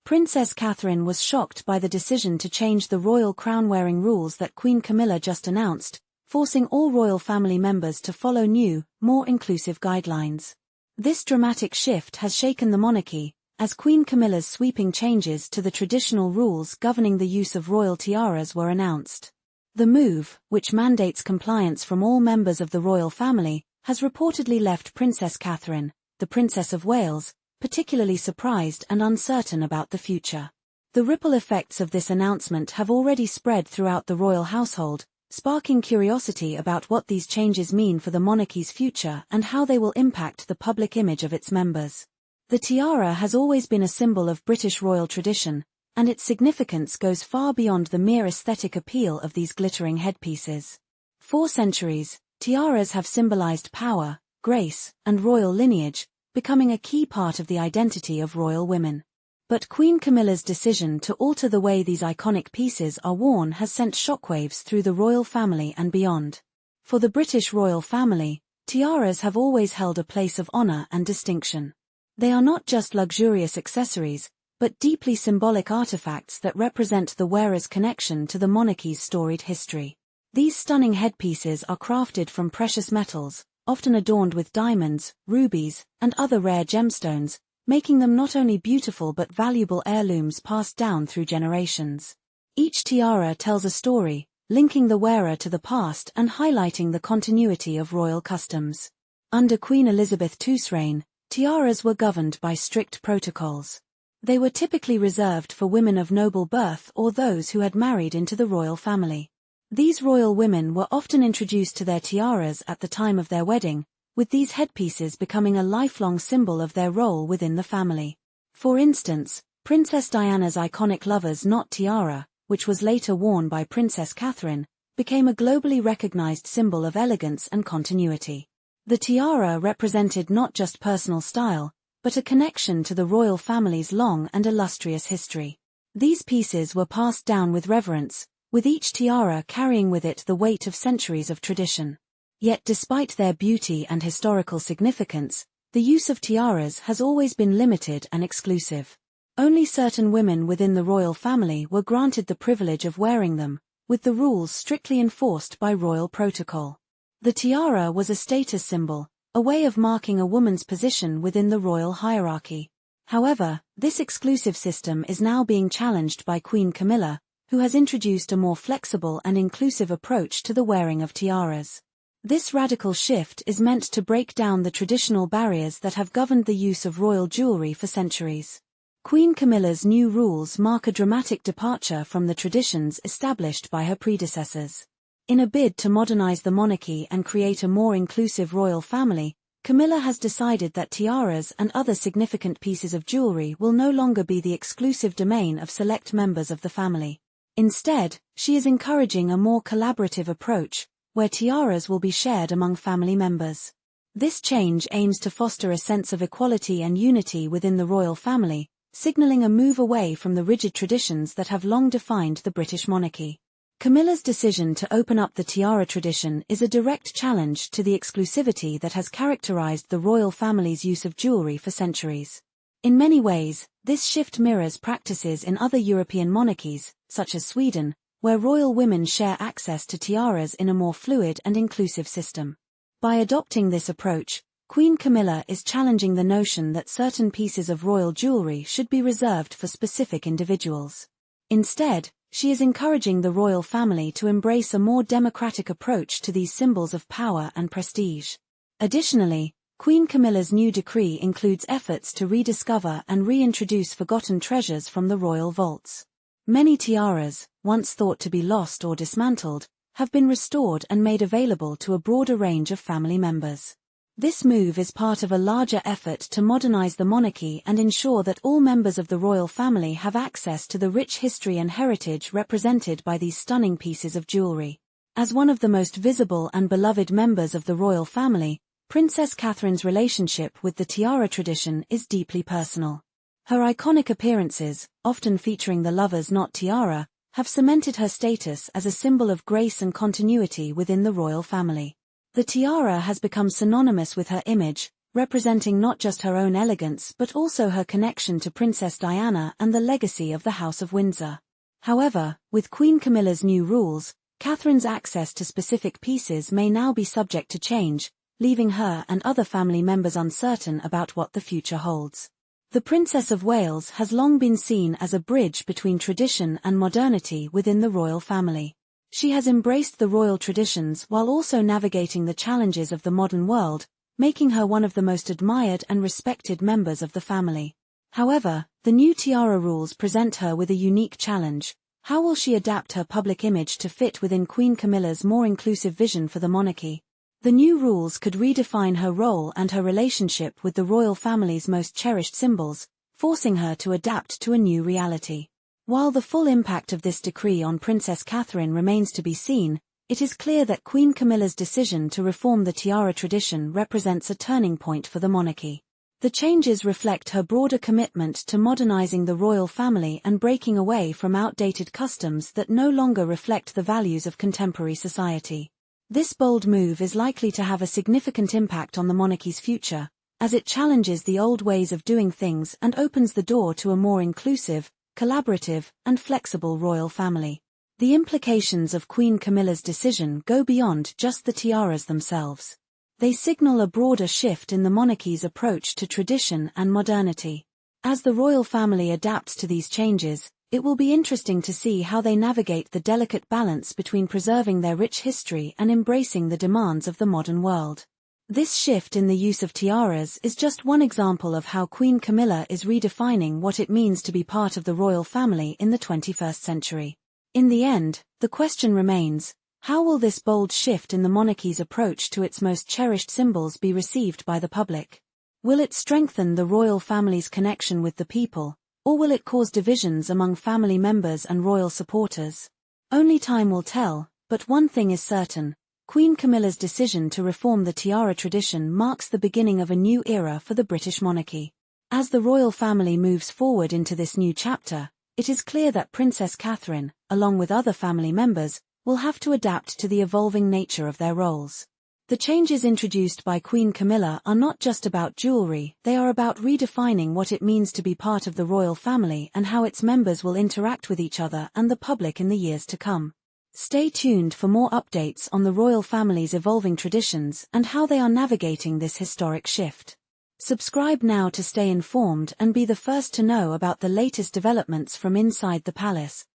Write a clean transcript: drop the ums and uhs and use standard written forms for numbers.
Princess Catherine was shocked by the decision to change the royal crown-wearing rules that Queen Camilla just announced, forcing all royal family members to follow new, more inclusive guidelines. This dramatic shift has shaken the monarchy, as Queen Camilla's sweeping changes to the traditional rules governing the use of royal tiaras were announced. The move, which mandates compliance from all members of the royal family, has reportedly left Princess Catherine, the Princess of Wales, particularly surprised and uncertain about the future. The ripple effects of this announcement have already spread throughout the royal household, sparking curiosity about what these changes mean for the monarchy's future and how they will impact the public image of its members. The tiara has always been a symbol of British royal tradition, and its significance goes far beyond the mere aesthetic appeal of these glittering headpieces. For centuries, tiaras have symbolized power, grace, and royal lineage, becoming a key part of the identity of royal women. But Queen Camilla's decision to alter the way these iconic pieces are worn has sent shockwaves through the royal family and beyond. For the British royal family, tiaras have always held a place of honor and distinction. They are not just luxurious accessories, but deeply symbolic artifacts that represent the wearer's connection to the monarchy's storied history. These stunning headpieces are crafted from precious metals, often adorned with diamonds, rubies, and other rare gemstones, making them not only beautiful but valuable heirlooms passed down through generations. Each tiara tells a story, linking the wearer to the past and highlighting the continuity of royal customs. Under Queen Elizabeth II's reign, tiaras were governed by strict protocols. They were typically reserved for women of noble birth or those who had married into the royal family. These royal women were often introduced to their tiaras at the time of their wedding, with these headpieces becoming a lifelong symbol of their role within the family. For instance, Princess Diana's iconic lover's knot tiara, which was later worn by Princess Catherine, became a globally recognized symbol of elegance and continuity. The tiara represented not just personal style, but a connection to the royal family's long and illustrious history. These pieces were passed down with reverence, with each tiara carrying with it the weight of centuries of tradition. Yet despite their beauty and historical significance, the use of tiaras has always been limited and exclusive. Only certain women within the royal family were granted the privilege of wearing them, with the rules strictly enforced by royal protocol. The tiara was a status symbol, a way of marking a woman's position within the royal hierarchy. However, this exclusive system is now being challenged by Queen Camilla, who has introduced a more flexible and inclusive approach to the wearing of tiaras. This radical shift is meant to break down the traditional barriers that have governed the use of royal jewelry for centuries. Queen Camilla's new rules mark a dramatic departure from the traditions established by her predecessors. In a bid to modernize the monarchy and create a more inclusive royal family, Camilla has decided that tiaras and other significant pieces of jewelry will no longer be the exclusive domain of select members of the family. Instead, she is encouraging a more collaborative approach, where tiaras will be shared among family members. This change aims to foster a sense of equality and unity within the royal family, signaling a move away from the rigid traditions that have long defined the British monarchy. Camilla's decision to open up the tiara tradition is a direct challenge to the exclusivity that has characterized the royal family's use of jewelry for centuries. In many ways, this shift mirrors practices in other European monarchies, such as Sweden, where royal women share access to tiaras in a more fluid and inclusive system. By adopting this approach, Queen Camilla is challenging the notion that certain pieces of royal jewelry should be reserved for specific individuals. Instead, she is encouraging the royal family to embrace a more democratic approach to these symbols of power and prestige. Additionally, Queen Camilla's new decree includes efforts to rediscover and reintroduce forgotten treasures from the royal vaults. Many tiaras, once thought to be lost or dismantled, have been restored and made available to a broader range of family members. This move is part of a larger effort to modernize the monarchy and ensure that all members of the royal family have access to the rich history and heritage represented by these stunning pieces of jewelry. As one of the most visible and beloved members of the royal family, Princess Catherine's relationship with the tiara tradition is deeply personal. Her iconic appearances, often featuring the lover's knot tiara, have cemented her status as a symbol of grace and continuity within the royal family. The tiara has become synonymous with her image, representing not just her own elegance but also her connection to Princess Diana and the legacy of the House of Windsor. However, with Queen Camilla's new rules, Catherine's access to specific pieces may now be subject to change, leaving her and other family members uncertain about what the future holds. The Princess of Wales has long been seen as a bridge between tradition and modernity within the royal family. She has embraced the royal traditions while also navigating the challenges of the modern world, making her one of the most admired and respected members of the family. However, the new tiara rules present her with a unique challenge. How will she adapt her public image to fit within Queen Camilla's more inclusive vision for the monarchy? The new rules could redefine her role and her relationship with the royal family's most cherished symbols, forcing her to adapt to a new reality. While the full impact of this decree on Princess Catherine remains to be seen, it is clear that Queen Camilla's decision to reform the tiara tradition represents a turning point for the monarchy. The changes reflect her broader commitment to modernizing the royal family and breaking away from outdated customs that no longer reflect the values of contemporary society. This bold move is likely to have a significant impact on the monarchy's future, as it challenges the old ways of doing things and opens the door to a more inclusive, collaborative, and flexible royal family. The implications of Queen Camilla's decision go beyond just the tiaras themselves. They signal a broader shift in the monarchy's approach to tradition and modernity. As the royal family adapts to these changes, it will be interesting to see how they navigate the delicate balance between preserving their rich history and embracing the demands of the modern world. This shift in the use of tiaras is just one example of how Queen Camilla is redefining what it means to be part of the royal family in the 21st century. In the end, the question remains, how will this bold shift in the monarchy's approach to its most cherished symbols be received by the public? Will it strengthen the royal family's connection with the people, or will it cause divisions among family members and royal supporters? Only time will tell, but one thing is certain: Queen Camilla's decision to reform the tiara tradition marks the beginning of a new era for the British monarchy. As the royal family moves forward into this new chapter, it is clear that Princess Catherine, along with other family members, will have to adapt to the evolving nature of their roles. The changes introduced by Queen Camilla are not just about jewelry, they are about redefining what it means to be part of the royal family and how its members will interact with each other and the public in the years to come. Stay tuned for more updates on the royal family's evolving traditions and how they are navigating this historic shift. Subscribe now to stay informed and be the first to know about the latest developments from inside the palace.